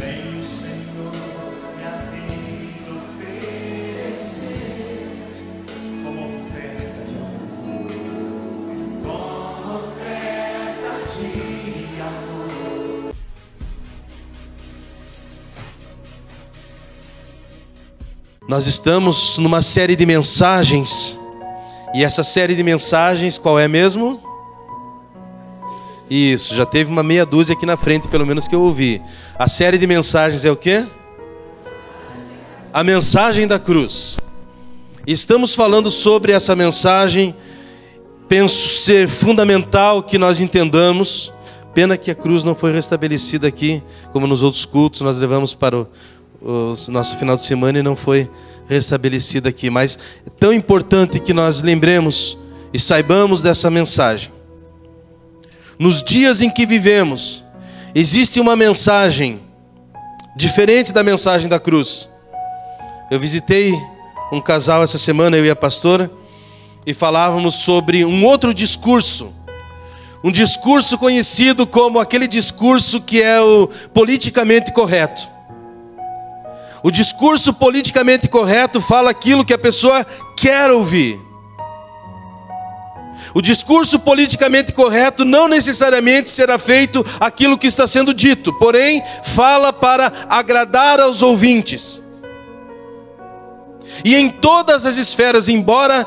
Venho, Senhor, minha vida oferecer como oferta de amor, como oferta de amor. Nós estamos numa série de mensagens, e essa série de mensagens, qual é mesmo? Isso, já teve uma meia dúzia aqui na frente, pelo menos que eu ouvi. A série de mensagens é o quê? A mensagem da cruz. Estamos falando sobre essa mensagem. Penso ser fundamental que nós entendamos. Pena que a cruz não foi restabelecida aqui, como nos outros cultos. Nós levamos para o nosso final de semana e não foi restabelecida aqui. Mas é tão importante que nós lembremos e saibamos dessa mensagem. Nos dias em que vivemos, existe uma mensagem diferente da mensagem da cruz. Eu visitei um casal essa semana, eu e a pastora, e falávamos sobre um outro discurso. Um discurso conhecido como aquele discurso que é o politicamente correto. O discurso politicamente correto fala aquilo que a pessoa quer ouvir. O discurso politicamente correto não necessariamente será feito aquilo que está sendo dito, porém, fala para agradar aos ouvintes. E em todas as esferas, embora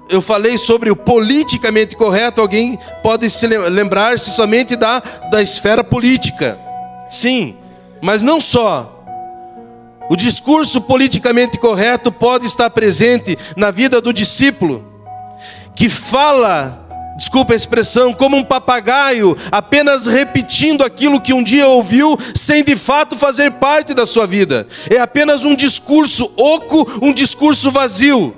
eu falei sobre o politicamente correto, alguém pode se lembrar-se somente da esfera política. Sim, mas não só. O discurso politicamente correto pode estar presente na vida do discípulo, que fala, desculpa a expressão, como um papagaio, apenas repetindo aquilo que um dia ouviu, sem de fato fazer parte da sua vida. É apenas um discurso oco, um discurso vazio.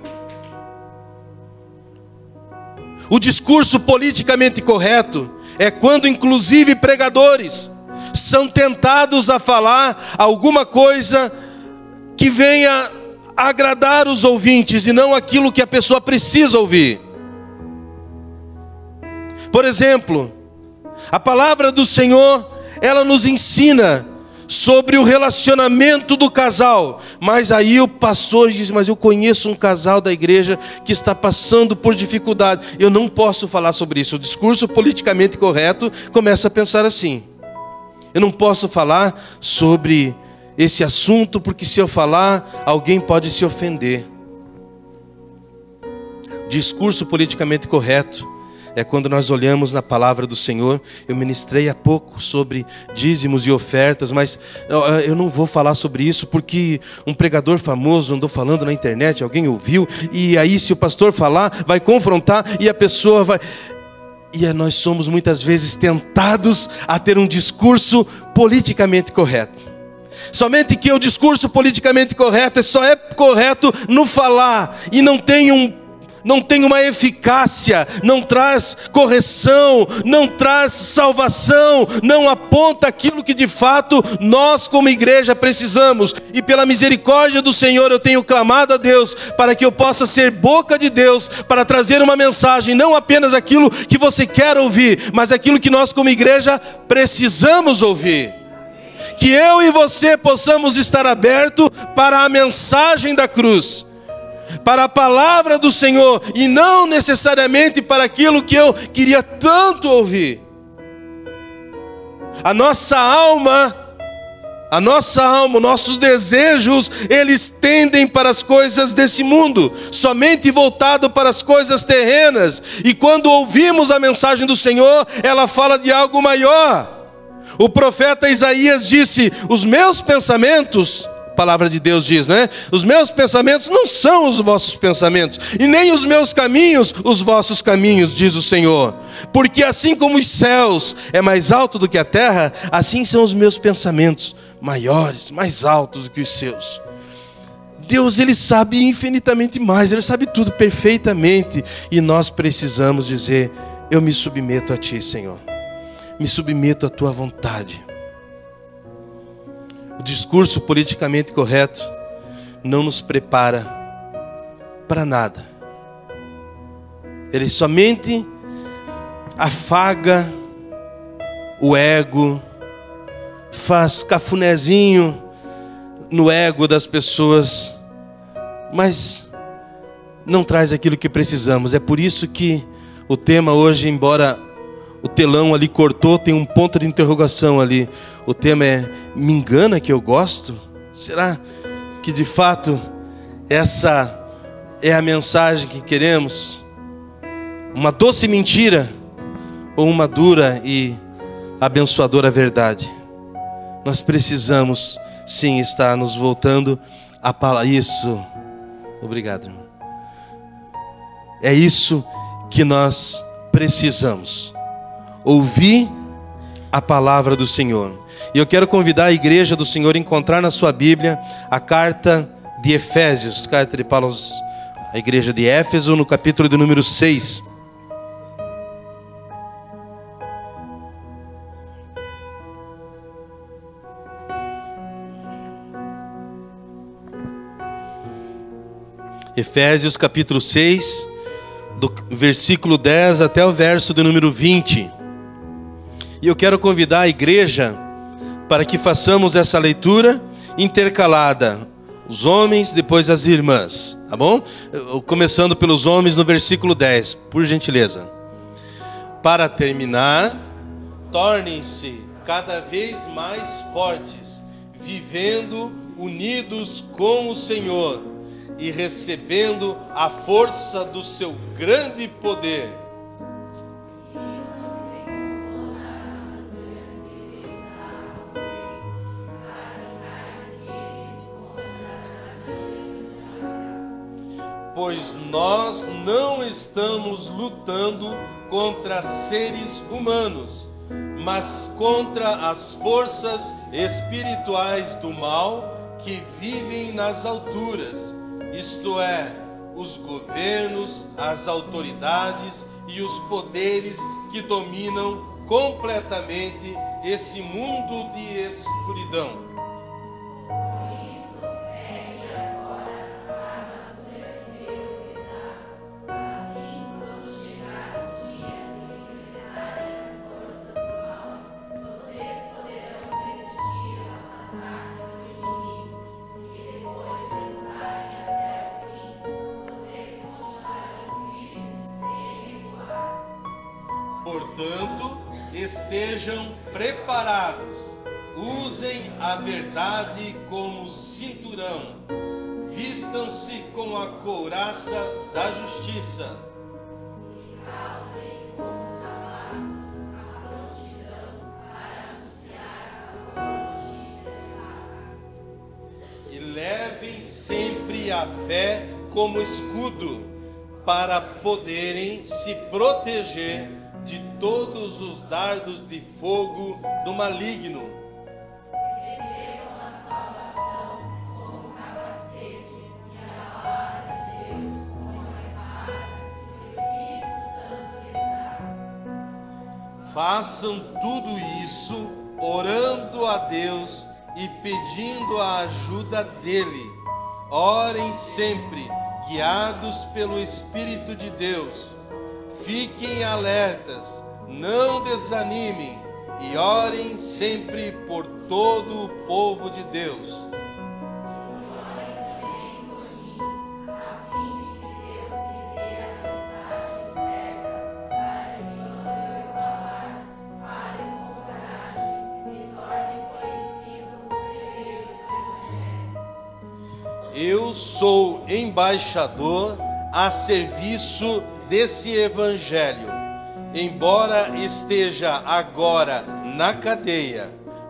O discurso politicamente correto é quando inclusive pregadores são tentados a falar alguma coisa que venha agradar os ouvintes e não aquilo que a pessoa precisa ouvir. Por exemplo, a palavra do Senhor, ela nos ensina sobre o relacionamento do casal. Mas aí o pastor diz, mas eu conheço um casal da igreja que está passando por dificuldade. Eu não posso falar sobre isso. O discurso politicamente correto começa a pensar assim. Eu não posso falar sobre esse assunto, porque se eu falar, alguém pode se ofender. Discurso politicamente correto é quando nós olhamos na palavra do Senhor. Eu ministrei há pouco sobre dízimos e ofertas, mas eu não vou falar sobre isso porque um pregador famoso andou falando na internet, alguém ouviu, e aí se o pastor falar, vai confrontar e a pessoa vai... E nós somos muitas vezes tentados a ter um discurso politicamente correto. Somente que o discurso politicamente correto só é correto no falar e não tem uma eficácia, não traz correção, não traz salvação, não aponta aquilo que de fato nós como igreja precisamos. E pela misericórdia do Senhor eu tenho clamado a Deus para que eu possa ser boca de Deus, para trazer uma mensagem, não apenas aquilo que você quer ouvir, mas aquilo que nós como igreja precisamos ouvir. Que eu e você possamos estar abertos para a mensagem da cruz, para a palavra do Senhor, e não necessariamente para aquilo que eu queria tanto ouvir. A nossa alma, nossos desejos, eles tendem para as coisas desse mundo, somente voltado para as coisas terrenas. E quando ouvimos a mensagem do Senhor, ela fala de algo maior. O profeta Isaías disse, os meus pensamentos... A palavra de Deus diz, né? Os meus pensamentos não são os vossos pensamentos, e nem os meus caminhos os vossos caminhos, diz o Senhor. Porque assim como os céus é mais alto do que a terra, assim são os meus pensamentos maiores, mais altos do que os seus. Deus, Ele sabe infinitamente mais, Ele sabe tudo perfeitamente, e nós precisamos dizer, eu me submeto a Ti, Senhor. Me submeto à Tua vontade. O discurso politicamente correto não nos prepara para nada. Ele somente afaga o ego, faz cafunézinho no ego das pessoas, mas não traz aquilo que precisamos. É por isso que o tema hoje, embora o telão ali cortou, tem um ponto de interrogação ali. O tema é: me engana que eu gosto? Será que de fato essa é a mensagem que queremos? Uma doce mentira ou uma dura e abençoadora verdade? Nós precisamos sim estar nos voltando a palavra. Isso. Obrigado, irmão. É isso que nós precisamos. Ouvir a palavra do Senhor. E eu quero convidar a igreja do Senhor a encontrar na sua Bíblia a carta de Efésios, carta de Paulo à igreja de Éfeso, no capítulo de número 6. Efésios capítulo 6, do versículo 10 até o verso de número 20. E eu quero convidar a igreja para que façamos essa leitura intercalada. Os homens, depois as irmãs, tá bom? Começando pelos homens no versículo 10, por gentileza. Para terminar, tornem-se cada vez mais fortes, vivendo unidos com o Senhor e recebendo a força do seu grande poder. Pois nós não estamos lutando contra seres humanos, mas contra as forças espirituais do mal que vivem nas alturas, isto é, os governos, as autoridades e os poderes que dominam completamente esse mundo de escuridão. Portanto, estejam preparados, usem a verdade como cinturão, vistam-se com a couraça da justiça. E calcem com os sapatos a prontidão para anunciar a boa notícia de paz. E levem sempre a fé como escudo, para poderem se proteger de todos os dardos de fogo do maligno. Recebam a salvação como capacete e a palavra de Deus como a espada que o Espírito Santo lhes dá. Façam tudo isso orando a Deus e pedindo a ajuda dele. Orem sempre, guiados pelo Espírito de Deus. Fiquem alertas, não desanimem e orem sempre por todo o povo de Deus. Orem também por mim, a fim de que Deus me dê a mensagem certa, para que quando eu falar, fale com coragem e torne conhecido o segredo do Evangelho. Eu sou embaixador a serviço desse Evangelho, embora esteja agora na cadeia.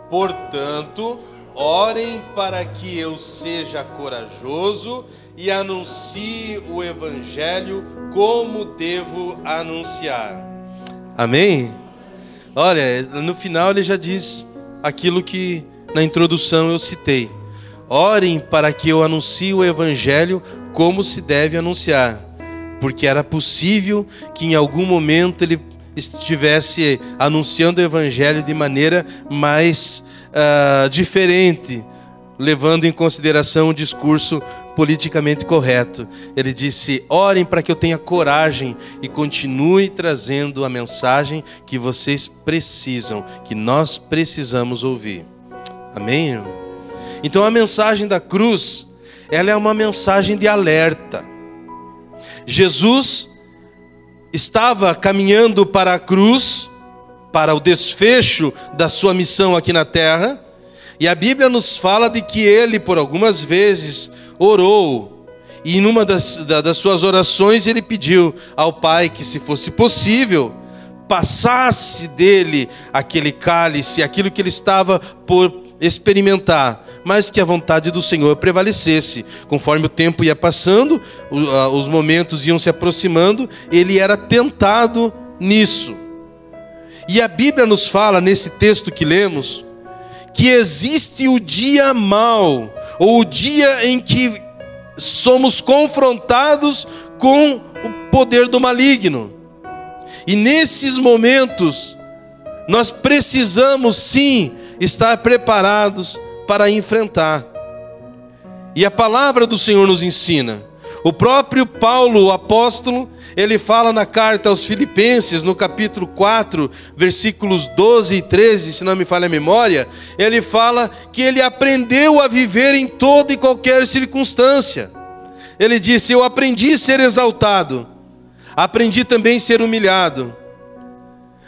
Portanto, orem para que eu seja corajoso e anuncie o Evangelho como devo anunciar. Amém? Olha, no final ele já diz aquilo que na introdução eu citei. Orem para que eu anuncie o Evangelho como se deve anunciar. Porque era possível que em algum momento ele estivesse anunciando o Evangelho de maneira mais diferente, levando em consideração o discurso politicamente correto. Ele disse: orem para que eu tenha coragem e continue trazendo a mensagem que vocês precisam, que nós precisamos ouvir. Amém, irmão? Então a mensagem da cruz, ela é uma mensagem de alerta. Jesus estava caminhando para a cruz, para o desfecho da sua missão aqui na terra, e a Bíblia nos fala de que ele, por algumas vezes, orou, e numa das suas orações ele pediu ao Pai que, se fosse possível, passasse dele aquele cálice, aquilo que ele estava por experimentar, mas que a vontade do Senhor prevalecesse. Conforme o tempo ia passando, os momentos iam se aproximando, ele era tentado nisso. E a Bíblia nos fala, nesse texto que lemos, que existe o dia mau, ou o dia em que somos confrontados com o poder do maligno. E nesses momentos, nós precisamos sim estar preparados para enfrentar. E a palavra do Senhor nos ensina. O próprio Paulo, o apóstolo, ele fala na carta aos Filipenses, no capítulo 4, versículos 12 e 13, se não me falha a memória, ele fala que ele aprendeu a viver em toda e qualquer circunstância. Ele disse: eu aprendi a ser exaltado, aprendi também a ser humilhado,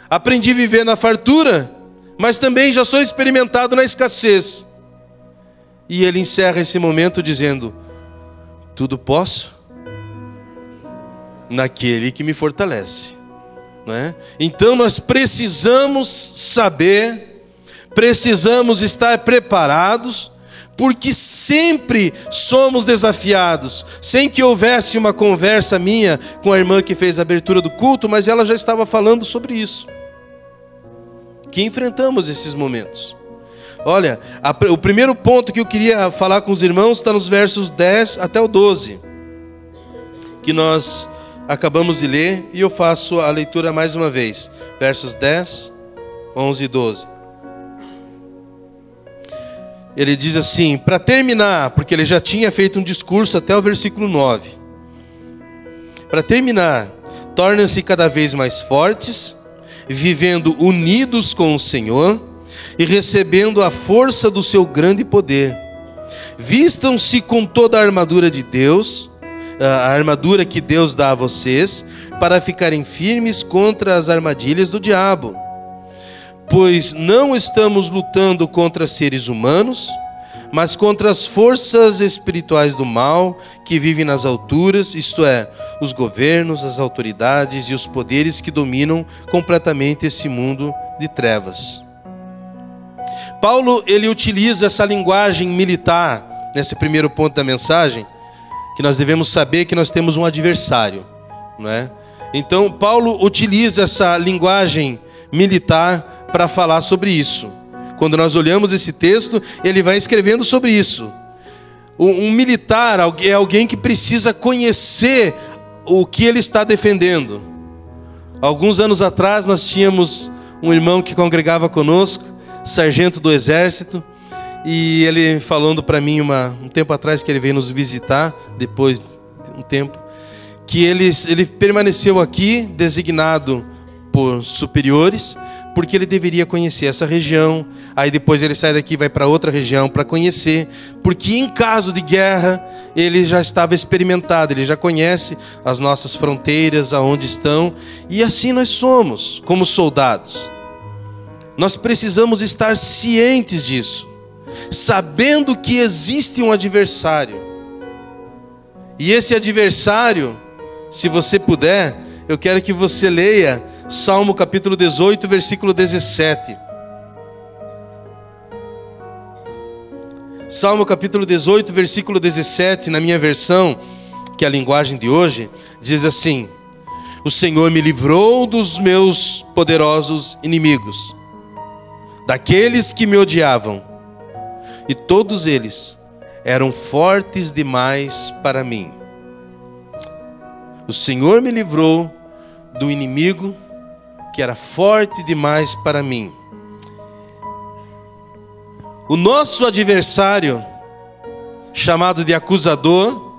aprendi a viver na fartura, mas também já sou experimentado na escassez. E ele encerra esse momento dizendo: tudo posso naquele que me fortalece, não é? Então nós precisamos saber, precisamos estar preparados, porque sempre somos desafiados. Sem que houvesse uma conversa minha com a irmã que fez a abertura do culto, mas ela já estava falando sobre isso, que enfrentamos esses momentos. Olha, o primeiro ponto que eu queria falar com os irmãos está nos versos 10 até o 12, que nós acabamos de ler, e eu faço a leitura mais uma vez. Versos 10, 11 e 12. Ele diz assim, para terminar, porque ele já tinha feito um discurso até o versículo 9. Para terminar, tornem-se cada vez mais fortes, vivendo unidos com o Senhor e recebendo a força do seu grande poder. Vistam-se com toda a armadura de Deus, a armadura que Deus dá a vocês, para ficarem firmes contra as armadilhas do diabo. Pois não estamos lutando contra seres humanos, mas contra as forças espirituais do mal que vivem nas alturas, isto é, os governos, as autoridades e os poderes que dominam completamente esse mundo de trevas. Paulo, ele utiliza essa linguagem militar, nesse primeiro ponto da mensagem, que nós devemos saber que nós temos um adversário, não é? Então, Paulo utiliza essa linguagem militar para falar sobre isso. Quando nós olhamos esse texto, ele vai escrevendo sobre isso. Um militar é alguém que precisa conhecer o que ele está defendendo. Alguns anos atrás, nós tínhamos um irmão que congregava conosco, sargento do exército, e ele falando para mim um tempo atrás, que ele veio nos visitar, depois de um tempo, que ele permaneceu aqui, designado por superiores, porque ele deveria conhecer essa região. Aí depois ele sai daqui e vai para outra região para conhecer, porque em caso de guerra ele já estava experimentado, ele já conhece as nossas fronteiras, aonde estão, e assim nós somos como soldados. Nós precisamos estar cientes disso, sabendo que existe um adversário. E esse adversário, se você puder, eu quero que você leia Salmo capítulo 18, versículo 17. Salmo capítulo 18, versículo 17, na minha versão, que é a linguagem de hoje, diz assim: o Senhor me livrou dos meus poderosos inimigos, daqueles que me odiavam, e todos eles eram fortes demais para mim. O Senhor me livrou do inimigo que era forte demais para mim. O nosso adversário, chamado de acusador,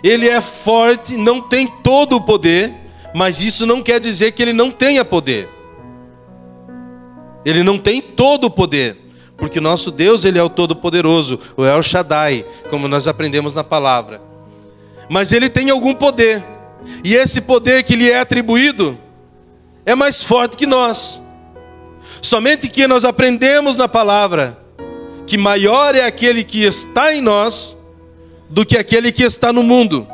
ele é forte, não tem todo o poder, mas isso não quer dizer que ele não tenha poder. Ele não tem todo o poder, porque o nosso Deus, Ele é o Todo-Poderoso, o El Shaddai, como nós aprendemos na palavra. Mas Ele tem algum poder, e esse poder que lhe é atribuído é mais forte que nós. Somente que nós aprendemos na palavra que maior é aquele que está em nós do que aquele que está no mundo.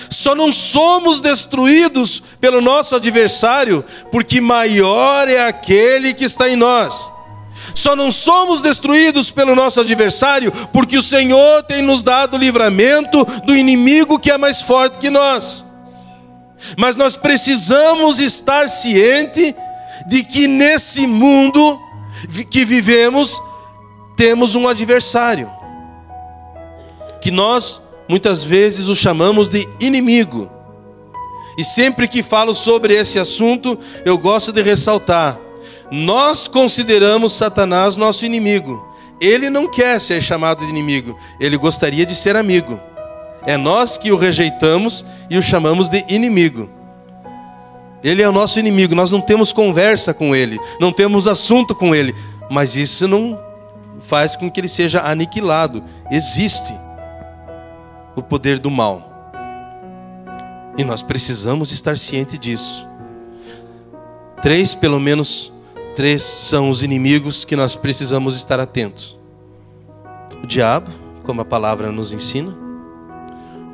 Só não somos destruídos pelo nosso adversário, porque maior é aquele que está em nós. Só não somos destruídos pelo nosso adversário, porque o Senhor tem nos dado livramento do inimigo que é mais forte que nós. Mas nós precisamos estar ciente de que nesse mundo que vivemos, temos um adversário, que nós muitas vezes o chamamos de inimigo. E sempre que falo sobre esse assunto, eu gosto de ressaltar: nós consideramos Satanás nosso inimigo. Ele não quer ser chamado de inimigo, ele gostaria de ser amigo. É nós que o rejeitamos e o chamamos de inimigo. Ele é o nosso inimigo, nós não temos conversa com ele, não temos assunto com ele, mas isso não faz com que ele seja aniquilado. Existe o poder do mal, e nós precisamos estar cientes disso. Pelo menos três são os inimigos que nós precisamos estar atentos: o diabo, como a palavra nos ensina;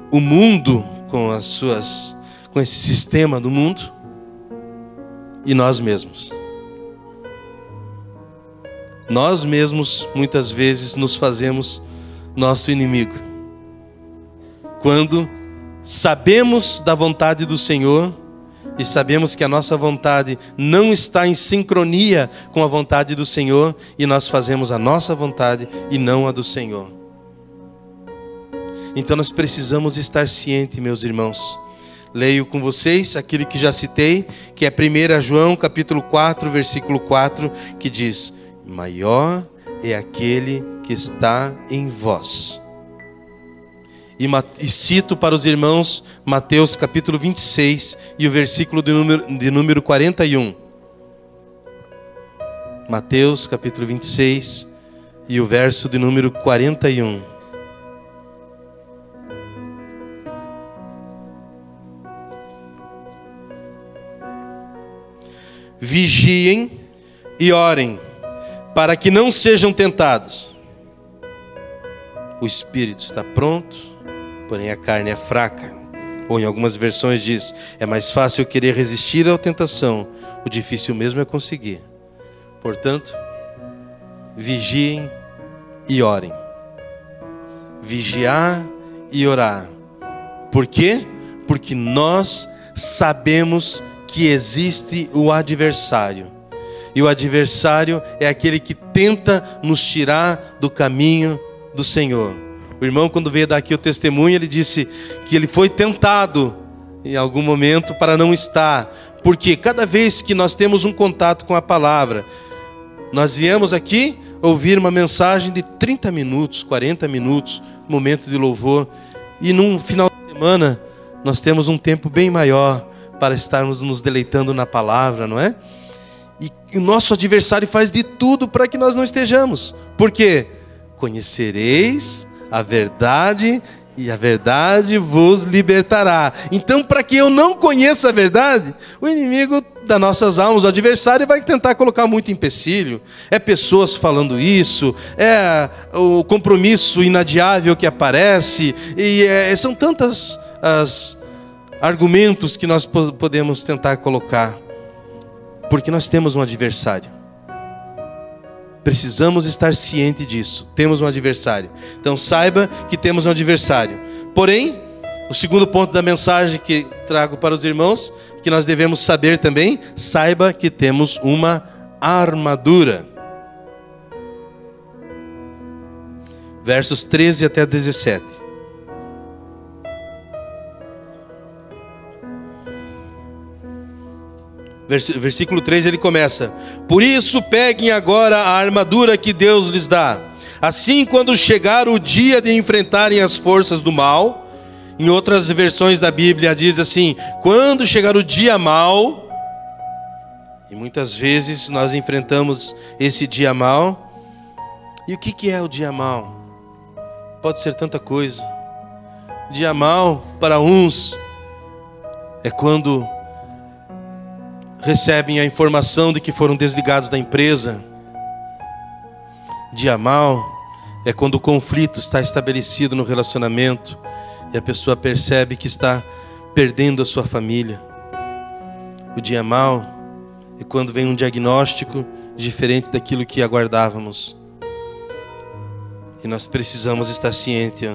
o mundo, com esse sistema do mundo; e nós mesmos. Nós mesmos muitas vezes nos fazemos nosso inimigo, quando sabemos da vontade do Senhor e sabemos que a nossa vontade não está em sincronia com a vontade do Senhor, e nós fazemos a nossa vontade e não a do Senhor. Então nós precisamos estar cientes, meus irmãos. Leio com vocês aquilo que já citei, que é 1 João capítulo 4, versículo 4, que diz: maior é aquele que está em vós. E cito para os irmãos Mateus capítulo 26 e o versículo de número 41. Mateus capítulo 26 e o verso de número 41. Vigiem e orem, para que não sejam tentados. O espírito está pronto, porém a carne é fraca. Ou em algumas versões diz: é mais fácil querer resistir à tentação, o difícil mesmo é conseguir. Portanto, vigiem e orem. Vigiar e orar. Por quê? Porque nós sabemos que existe o adversário. E o adversário é aquele que tenta nos tirar do caminho do Senhor. O irmão, quando veio dar aqui o testemunho, ele disse que ele foi tentado em algum momento para não estar. Porque cada vez que nós temos um contato com a palavra, nós viemos aqui ouvir uma mensagem de 30 minutos, 40 minutos, momento de louvor. E num final de semana, nós temos um tempo bem maior para estarmos nos deleitando na palavra, não é? E o nosso adversário faz de tudo para que nós não estejamos. Por quê? Conhecereis a verdade, e a verdade vos libertará. Então, para que eu não conheça a verdade, o inimigo das nossas almas, o adversário, vai tentar colocar muito empecilho. É pessoas falando isso, é o compromisso inadiável que aparece, e são tantas as argumentos que nós podemos tentar colocar, porque nós temos um adversário. Precisamos estar cientes disso. Temos um adversário. Então saiba que temos um adversário. Porém, o segundo ponto da mensagem que trago para os irmãos, que nós devemos saber também: saiba que temos uma armadura. Versos 13 até 17. Versículo 3, ele começa: por isso peguem agora a armadura que Deus lhes dá. Assim, quando chegar o dia de enfrentarem as forças do mal. Em outras versões da Bíblia diz assim: quando chegar o dia mau. E muitas vezes nós enfrentamos esse dia mau. E o que é o dia mau? Pode ser tanta coisa. Dia mau para uns é quando recebem a informação de que foram desligados da empresa. Dia mau é quando o conflito está estabelecido no relacionamento e a pessoa percebe que está perdendo a sua família. O dia mau é quando vem um diagnóstico diferente daquilo que aguardávamos. E nós precisamos estar cientes.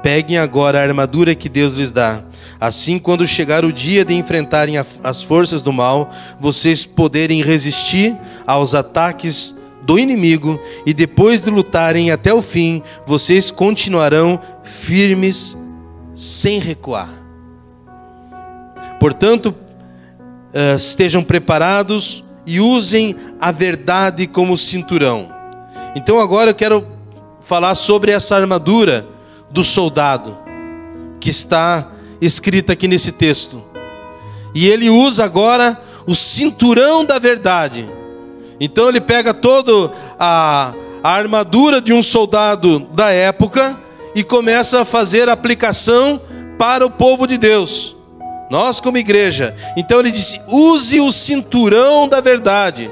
Peguem agora a armadura que Deus lhes dá. Assim, quando chegar o dia de enfrentarem as forças do mal, vocês poderem resistir aos ataques do inimigo, e depois de lutarem até o fim, vocês continuarão firmes sem recuar. Portanto, estejam preparados e usem a verdade como cinturão. Então agora eu quero falar sobre essa armadura do soldado, que está escrita aqui nesse texto. E ele usa agora o cinturão da verdade. Então ele pega toda a armadura de um soldado da época e começa a fazer aplicação para o povo de Deus, nós como igreja. Então ele disse: use o cinturão da verdade.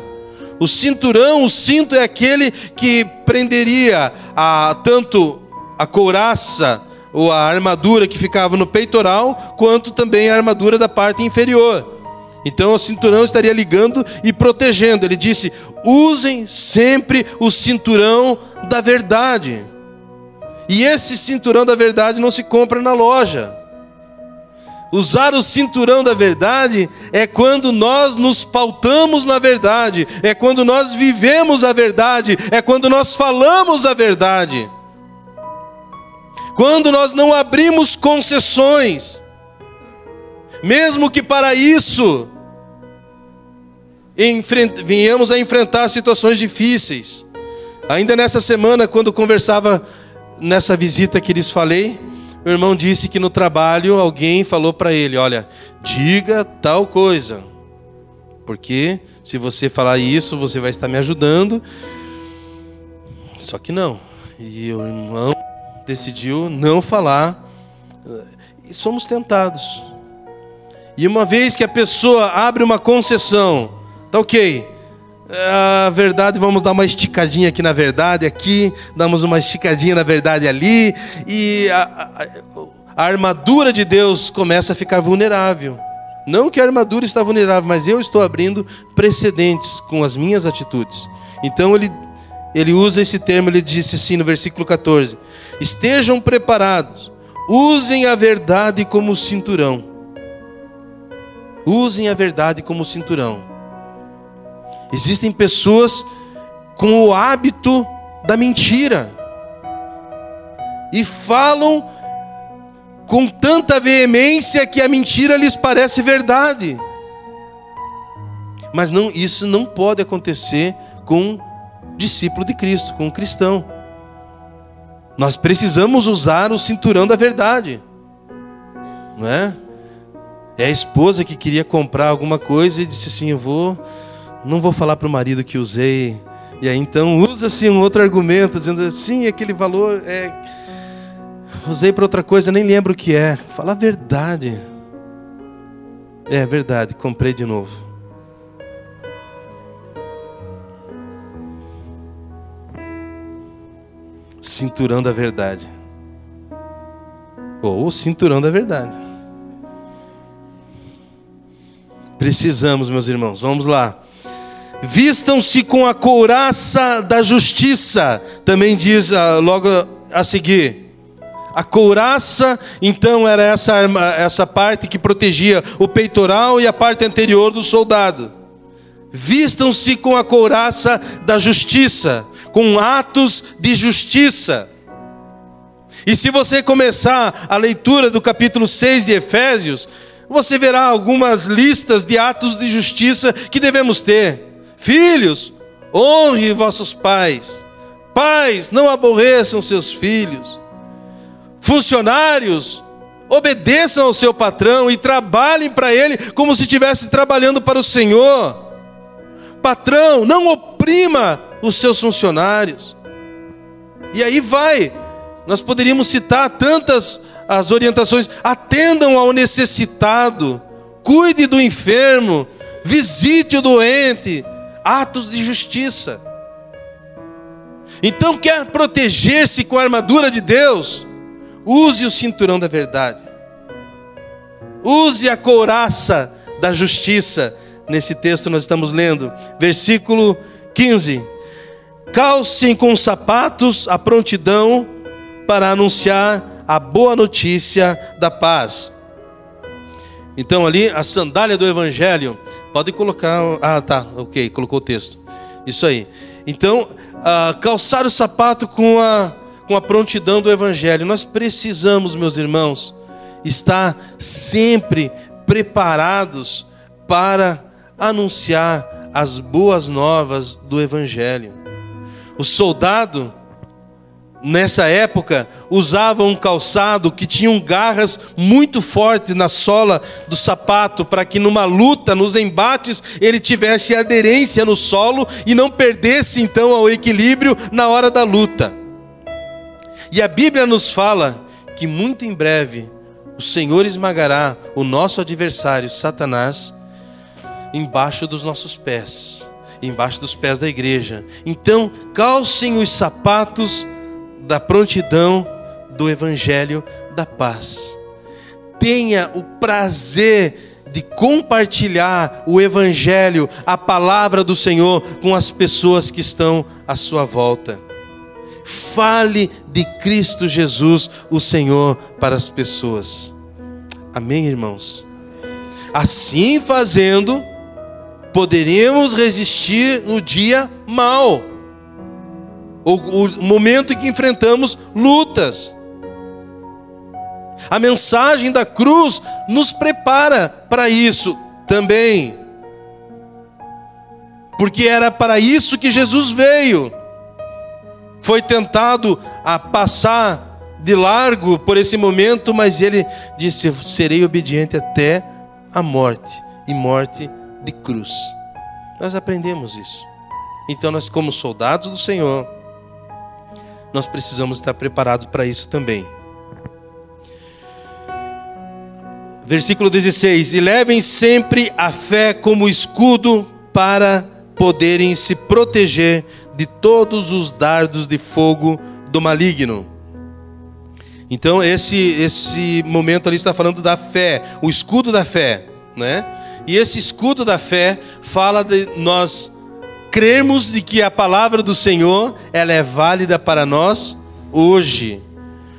O cinturão, o cinto é aquele que prenderia tanto a couraça ou a armadura que ficava no peitoral, quanto também a armadura da parte inferior. Então o cinturão estaria ligando e protegendo. Ele disse: usem sempre o cinturão da verdade. E esse cinturão da verdade não se compra na loja. Usar o cinturão da verdade é quando nós nos pautamos na verdade, é quando nós vivemos a verdade, é quando nós falamos a verdade. Quando nós não abrimos concessões, mesmo que para isso venhamos a enfrentar situações difíceis. Ainda nessa semana, quando conversava nessa visita que lhes falei, o irmão disse que no trabalho alguém falou para ele: olha, diga tal coisa, porque se você falar isso, você vai estar me ajudando. Só que não. E o irmão decidiu não falar. E somos tentados. E uma vez que a pessoa abre uma concessão, tá ok, a verdade, vamos dar uma esticadinha aqui na verdade, aqui, damos uma esticadinha na verdade ali, e a armadura de Deus começa a ficar vulnerável. Não que a armadura está vulnerável, mas eu estou abrindo precedentes com as minhas atitudes. Então ele usa esse termo, ele disse assim no versículo 14: estejam preparados, usem a verdade como cinturão. Usem a verdade como cinturão. Existem pessoas com o hábito da mentira e falam com tanta veemência que a mentira lhes parece verdade. Mas não, isso não pode acontecer com um discípulo de Cristo, com um cristão. Nós precisamos usar o cinturão da verdade, não é? É a esposa que queria comprar alguma coisa e disse assim: não vou falar para o marido que usei. E aí então usa-se um outro argumento, dizendo assim: aquele valor usei para outra coisa, nem lembro o que é. Fala a verdade. É verdade, comprei de novo. Cinturão da verdade. Ou o cinturão da verdade. Precisamos, meus irmãos, vamos lá. Vistam-se com a couraça da justiça. Também diz logo a seguir. A couraça, então, era essa parte que protegia o peitoral e a parte anterior do soldado. Vistam-se com a couraça da justiça, com atos de justiça. E se você começar a leitura do capítulo 6 de Efésios, você verá algumas listas de atos de justiça que devemos ter. Filhos, honre vossos pais. Pais, não aborreçam seus filhos. Funcionários, obedeçam ao seu patrão e trabalhem para ele como se estivesse trabalhando para o Senhor. Patrão, não oprima os seus funcionários. E aí vai. Nós poderíamos citar tantas as orientações. Atendam ao necessitado, cuide do enfermo, visite o doente, atos de justiça. Então, quer proteger-se com a armadura de Deus? Use o cinturão da verdade. Use a couraça da justiça. Nesse texto nós estamos lendo, versículo 15. Calcem com sapatos a prontidão para anunciar a boa notícia da paz. Então ali, a sandália do evangelho. Pode colocar... Ah, tá, ok, colocou o texto. Isso aí. Então, calçar o sapato com a prontidão do evangelho. Nós precisamos, meus irmãos, estar sempre preparados para anunciar as boas novas do evangelho. O soldado, nessa época, usava um calçado que tinha garras muito fortes na sola do sapato, para que numa luta, nos embates, ele tivesse aderência no solo e não perdesse então o equilíbrio na hora da luta. E a Bíblia nos fala que muito em breve o Senhor esmagará o nosso adversário, Satanás, embaixo dos nossos pés, embaixo dos pés da igreja. Então, calcem os sapatos da prontidão do evangelho da paz. Tenha o prazer de compartilhar o evangelho, a palavra do Senhor, com as pessoas que estão à sua volta. Fale de Cristo Jesus, o Senhor, para as pessoas. Amém, irmãos? Assim fazendo, poderemos resistir no dia mau, o momento em que enfrentamos lutas. A mensagem da cruz nos prepara para isso também, porque era para isso que Jesus veio. Foi tentado a passar de largo por esse momento, mas ele disse: serei obediente até a morte, e morte de cruz. Nós aprendemos isso. Então nós, como soldados do Senhor, nós precisamos estar preparados para isso também. Versículo 16: e levem sempre a fé como escudo para poderem se proteger de todos os dardos de fogo do maligno. Então esse momento ali está falando da fé, o escudo da fé, né? E esse escudo da fé fala de nós crermos de que a palavra do Senhor, ela é válida para nós hoje.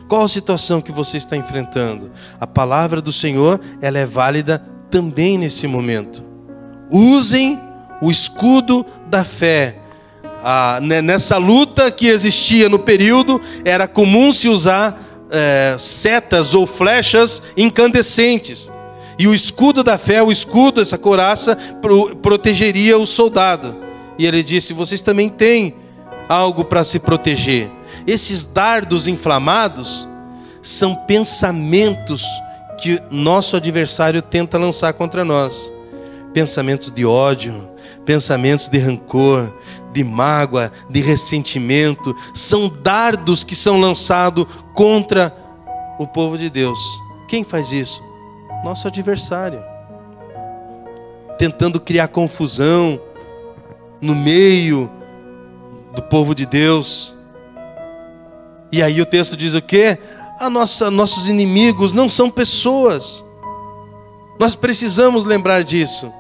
Qual a situação que você está enfrentando? A palavra do Senhor, ela é válida também nesse momento. Usem o escudo da fé. Nessa luta que existia no período, era comum se usar setas ou flechas incandescentes. E o escudo da fé, o escudo, essa couraça, protegeria o soldado. E ele disse: vocês também têm algo para se proteger. Esses dardos inflamados são pensamentos que nosso adversário tenta lançar contra nós. Pensamentos de ódio, pensamentos de rancor, de mágoa, de ressentimento. São dardos que são lançados contra o povo de Deus. Quem faz isso? Nosso adversário. Tentando criar confusão no meio do povo de Deus. E aí o texto diz o quê? Nossos inimigos não são pessoas. Nós precisamos lembrar disso.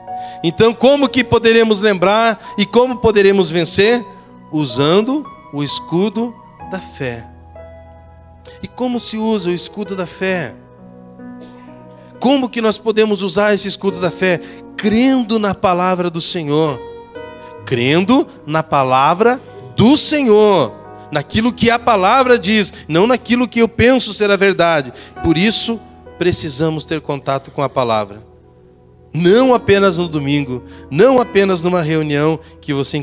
Então, como que poderemos lembrar e como poderemos vencer? Usando o escudo da fé. E como se usa o escudo da fé? Como que nós podemos usar esse escudo da fé? Crendo na palavra do Senhor. Crendo na palavra do Senhor. Naquilo que a palavra diz, não naquilo que eu penso ser a verdade. Por isso, precisamos ter contato com a palavra. Não apenas no domingo, não apenas numa reunião que você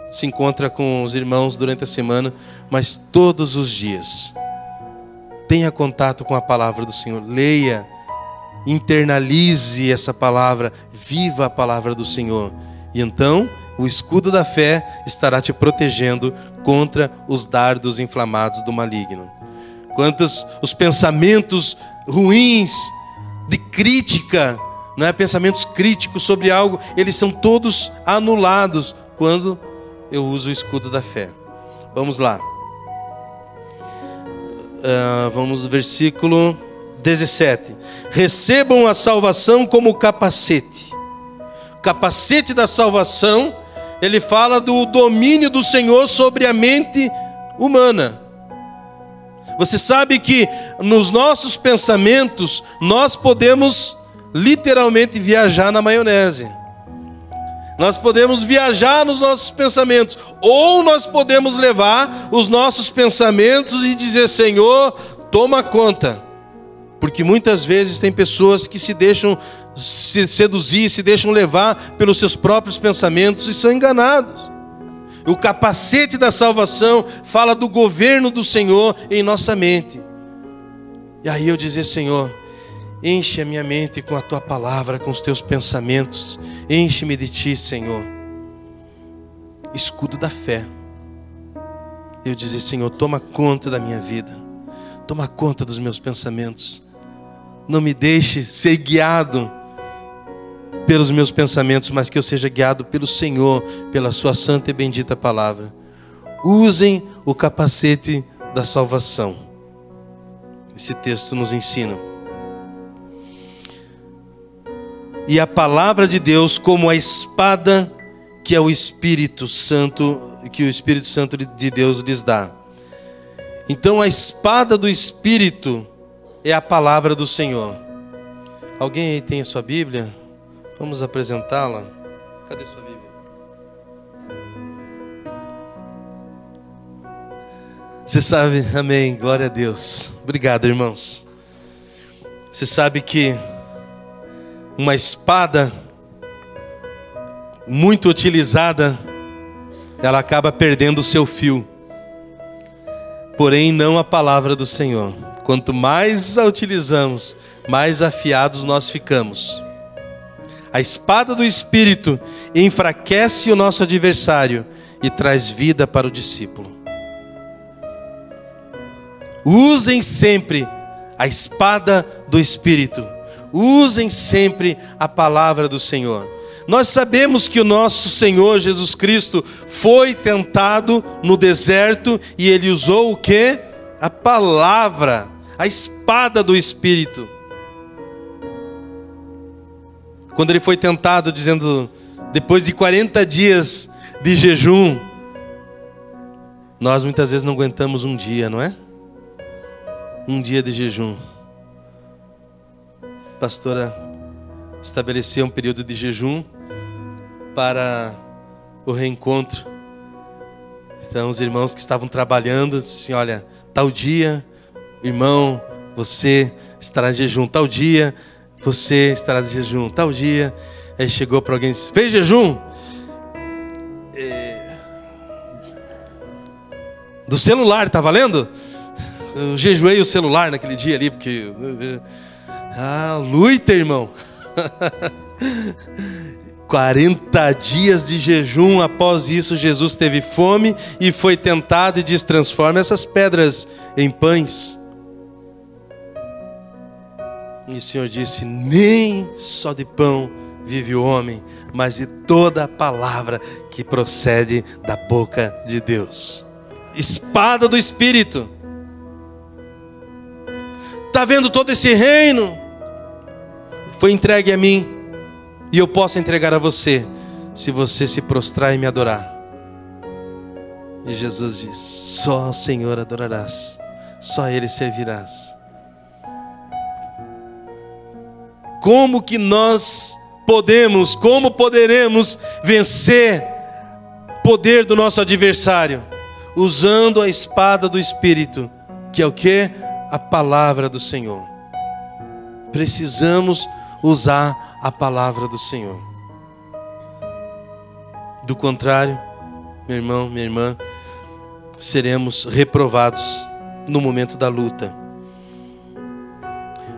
se encontra com os irmãos durante a semana, mas todos os dias. Tenha contato com a palavra do Senhor, leia, internalize essa palavra, viva a palavra do Senhor. E então, O escudo da fé estará te protegendo contra os dardos inflamados do maligno. Quantos os pensamentos ruins, de crítica, não é? Pensamentos críticos sobre algo, eles são todos anulados quando eu uso o escudo da fé. Vamos lá. Vamos no versículo 17. Recebam a salvação como capacete. O capacete da salvação, ele fala do domínio do Senhor sobre a mente humana. Você sabe que nos nossos pensamentos nós podemos literalmente viajar na maionese. Nós podemos viajar nos nossos pensamentos, ou nós podemos levar os nossos pensamentos e dizer: Senhor, toma conta. Porque muitas vezes tem pessoas que se deixam se seduzir, se deixam levar pelos seus próprios pensamentos e são enganados. O capacete da salvação fala do governo do Senhor em nossa mente. E aí eu dizer: Senhor, enche a minha mente com a Tua palavra, com os Teus pensamentos. Enche-me de Ti, Senhor. Escudo da fé. Eu dizer: Senhor, toma conta da minha vida. Toma conta dos meus pensamentos. Não me deixe ser guiado pelos meus pensamentos, mas que eu seja guiado pelo Senhor, pela Sua santa e bendita palavra. Usem o capacete da salvação. Esse texto nos ensina. E a palavra de Deus como a espada que é o Espírito Santo, que o Espírito Santo de Deus lhes dá. Então a espada do Espírito é a palavra do Senhor. Alguém aí tem a sua Bíblia? Vamos apresentá-la. Cadê sua Bíblia? Você sabe, amém, glória a Deus. Obrigado, irmãos. Você sabe que uma espada muito utilizada, ela acaba perdendo o seu fio. Porém, não a palavra do Senhor. Quanto mais a utilizamos, mais afiados nós ficamos. A espada do Espírito enfraquece o nosso adversário e traz vida para o discípulo. Usem sempre a espada do Espírito. Usem sempre a palavra do Senhor. Nós sabemos que o nosso Senhor Jesus Cristo foi tentado no deserto e Ele usou o quê? A palavra, a espada do Espírito. Quando Ele foi tentado, dizendo, depois de 40 dias de jejum, nós muitas vezes não aguentamos um dia, não é? Um dia de jejum. A pastora estabeleceu um período de jejum para o reencontro. Então os irmãos que estavam trabalhando disseram assim: olha, tal dia, irmão, você estará de jejum. Tal dia, você estará de jejum. Tal dia. Aí chegou para alguém e disse: fez jejum? Do celular, tá valendo? Eu jejuei o celular naquele dia ali, porque... luta, irmão. 40 dias de jejum. Após isso, Jesus teve fome e foi tentado e diz: transforma essas pedras em pães. E o Senhor disse: nem só de pão vive o homem, mas de toda a palavra que procede da boca de Deus. Espada do Espírito. Está vendo todo esse reino? Foi entregue a mim. E eu posso entregar a você, se você se prostrar e me adorar. E Jesus diz: só ao Senhor adorarás, só a Ele servirás. Como que nós podemos, como poderemos vencer o poder do nosso adversário? Usando a espada do Espírito, que é o quê? A palavra do Senhor. Precisamos usar a palavra do Senhor. Do contrário, meu irmão, minha irmã, seremos reprovados no momento da luta.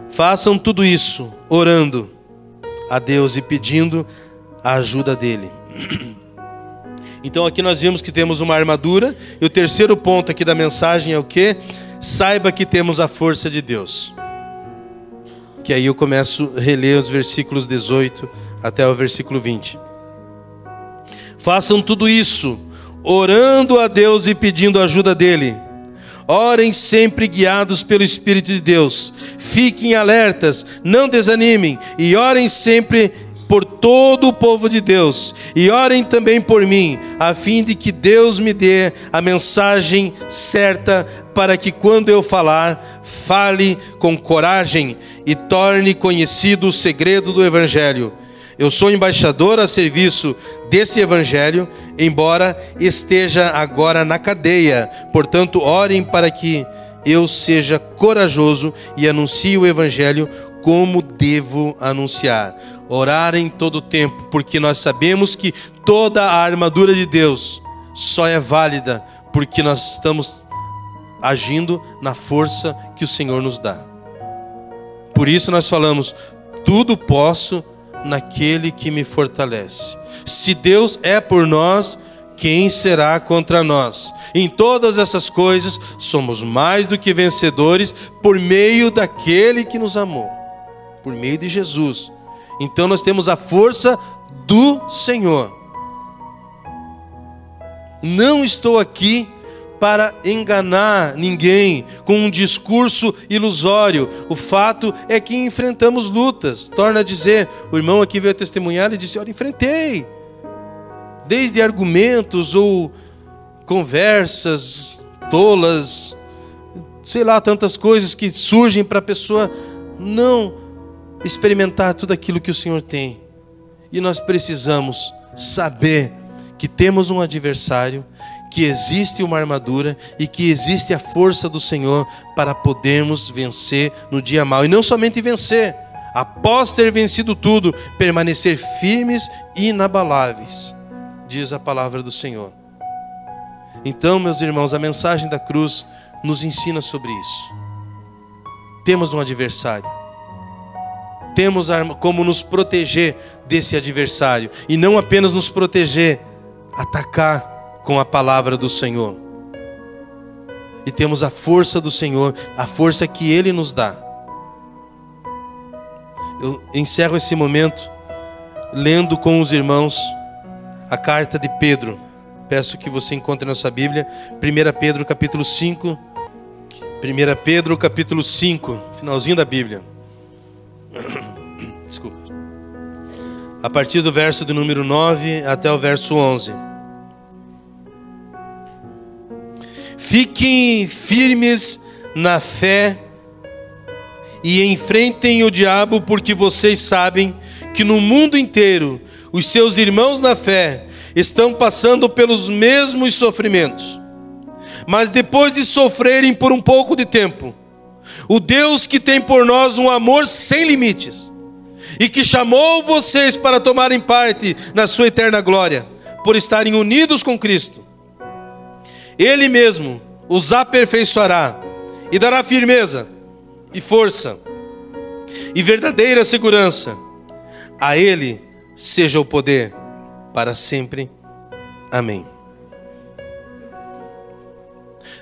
Façam tudo isso orando a Deus e pedindo a ajuda dEle. Então aqui nós vimos que temos uma armadura. E o terceiro ponto aqui da mensagem é o quê? Saiba que temos a força de Deus. Que aí eu começo a reler os versículos 18 até o versículo 20. Façam tudo isso, orando a Deus e pedindo a ajuda dEle. Orem sempre guiados pelo Espírito de Deus. Fiquem alertas, não desanimem. E orem sempre por todo o povo de Deus. E orem também por mim, a fim de que Deus me dê a mensagem certa, para que quando eu falar, fale com coragem e torne conhecido o segredo do Evangelho. Eu sou embaixador a serviço desse Evangelho, embora esteja agora na cadeia. Portanto, orem para que eu seja corajoso e anuncie o Evangelho como devo anunciar. Orar em todo o tempo, porque nós sabemos que toda a armadura de Deus só é válida porque nós estamos agindo na força que o Senhor nos dá. Por isso nós falamos, tudo posso naquele que me fortalece. Se Deus é por nós, quem será contra nós? Em todas essas coisas, somos mais do que vencedores por meio daquele que nos amou, por meio de Jesus. Então nós temos a força do Senhor. Não estou aqui para enganar ninguém com um discurso ilusório. O fato é que enfrentamos lutas. Torna a dizer, o irmão aqui veio testemunhar e disse, olha, enfrentei. Desde argumentos ou conversas tolas, sei lá, tantas coisas que surgem para a pessoa não experimentar tudo aquilo que o Senhor tem. E nós precisamos saber que temos um adversário, que existe uma armadura e que existe a força do Senhor para podermos vencer no dia mau. E não somente vencer, após ter vencido tudo, permanecer firmes e inabaláveis, diz a palavra do Senhor. Então, meus irmãos, a mensagem da cruz nos ensina sobre isso. Temos um adversário. Temos como nos proteger desse adversário. E não apenas nos proteger, atacar com a palavra do Senhor. E temos a força do Senhor, a força que Ele nos dá. Eu encerro esse momento lendo com os irmãos a carta de Pedro. Peço que você encontre na sua Bíblia, 1 Pedro capítulo 5. 1 Pedro capítulo 5, finalzinho da Bíblia. Desculpa. A partir do verso de número 9 até o verso 11. Fiquem firmes na fé e enfrentem o diabo, porque vocês sabem que no mundo inteiro os seus irmãos na fé estão passando pelos mesmos sofrimentos. Mas depois de sofrerem por um pouco de tempo, o Deus que tem por nós um amor sem limites e que chamou vocês para tomarem parte na sua eterna glória, por estarem unidos com Cristo, Ele mesmo os aperfeiçoará e dará firmeza e força e verdadeira segurança. A Ele seja o poder para sempre. Amém.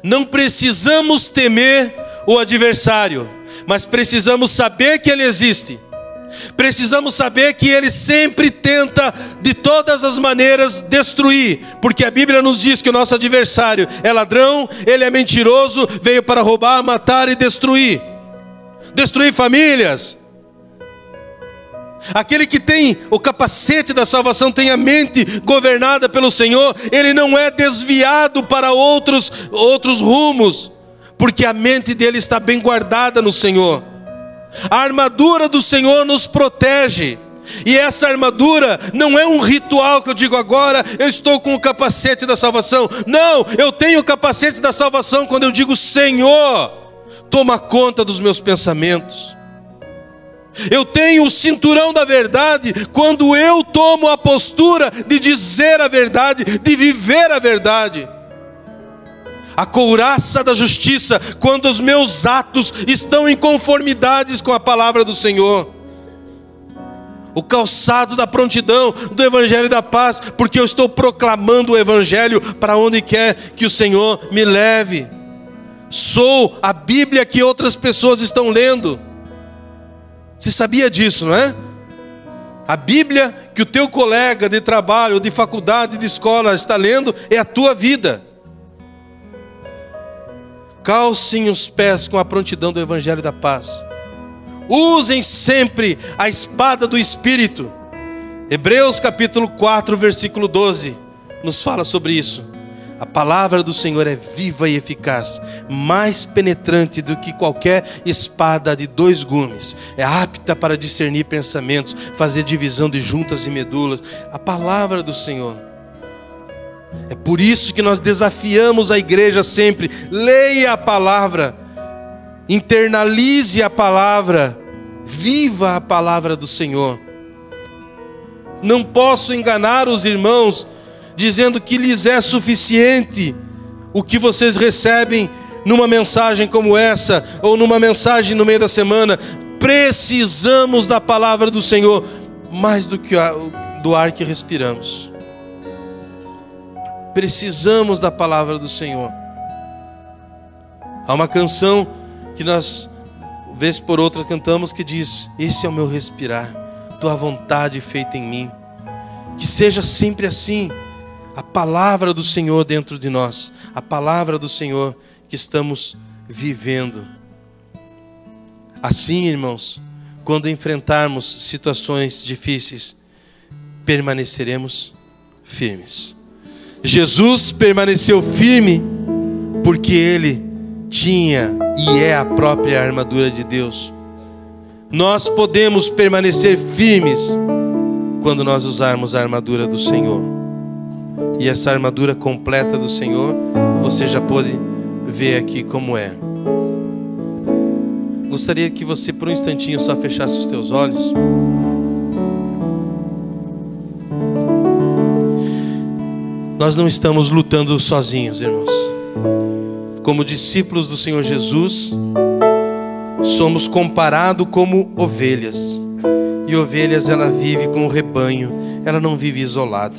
Não precisamos temer o adversário, mas precisamos saber que ele existe. Precisamos saber que ele sempre tenta de todas as maneiras destruir, porque a Bíblia nos diz que o nosso adversário é ladrão, ele é mentiroso, veio para roubar, matar e destruir. Destruir famílias. Aquele que tem o capacete da salvação, tem a mente governada pelo Senhor, ele não é desviado para outros rumos, porque a mente dele está bem guardada no Senhor. A armadura do Senhor nos protege. E essa armadura não é um ritual que eu digo agora, eu estou com o capacete da salvação. Não, eu tenho o capacete da salvação quando eu digo, Senhor, toma conta dos meus pensamentos. Eu tenho o cinturão da verdade quando eu tomo a postura de dizer a verdade, de viver a verdade. A couraça da justiça quando os meus atos estão em conformidade com a palavra do Senhor. o calçado da prontidão, do evangelho da paz, porque eu estou proclamando o evangelho para onde quer que o Senhor me leve. Sou a Bíblia que outras pessoas estão lendo. Você sabia disso, não é? A Bíblia que o teu colega de trabalho, de faculdade, de escola está lendo é a tua vida. Calcem os pés com a prontidão do evangelho da paz. Usem sempre a espada do Espírito. Hebreus capítulo 4, versículo 12, nos fala sobre isso. A palavra do Senhor é viva e eficaz, mais penetrante do que qualquer espada de 2 gumes. É apta para discernir pensamentos, fazer divisão de juntas e medulas. A palavra do Senhor. É por isso que nós desafiamos a igreja sempre. Leia a palavra. Internalize a palavra, viva a palavra do Senhor. Não posso enganar os irmãos dizendo que lhes é suficiente o que vocês recebem numa mensagem como essa, ou numa mensagem no meio da semana. Precisamos da palavra do Senhor mais do que do ar que respiramos. Precisamos da palavra do Senhor. Há uma canção que nós, vez por outra, cantamos que diz: esse é o meu respirar, tua vontade feita em mim. Que seja sempre assim, a palavra do Senhor dentro de nós, a palavra do Senhor que estamos vivendo. Assim, irmãos, quando enfrentarmos situações difíceis, permaneceremos firmes. Jesus permaneceu firme porque Ele tinha e é a própria armadura de Deus. Nós podemos permanecer firmes quando nós usarmos a armadura do Senhor. E essa armadura completa do Senhor, você já pode ver aqui como é. Gostaria que você por um instantinho só fechasse os teus olhos. Nós não estamos lutando sozinhos, irmãos. Como discípulos do Senhor Jesus, somos comparados como ovelhas. E ovelhas, ela vive com o rebanho, ela não vive isolada.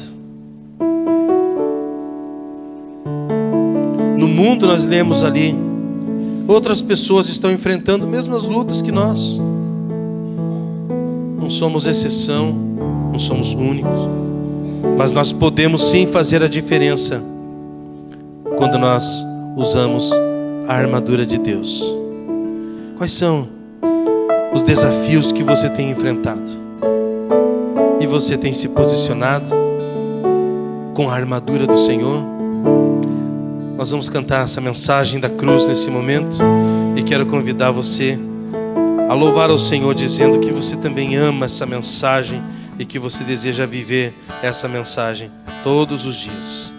No mundo nós lemos ali, outras pessoas estão enfrentando as mesmas lutas que nós. Não somos exceção, não somos únicos. Mas nós podemos sim fazer a diferença quando nós usamos a armadura de Deus. Quais são os desafios que você tem enfrentado? E você tem se posicionado com a armadura do Senhor? Nós vamos cantar essa mensagem da cruz nesse momento. E quero convidar você a louvar ao Senhor, dizendo que você também ama essa mensagem e que você deseja viver essa mensagem todos os dias.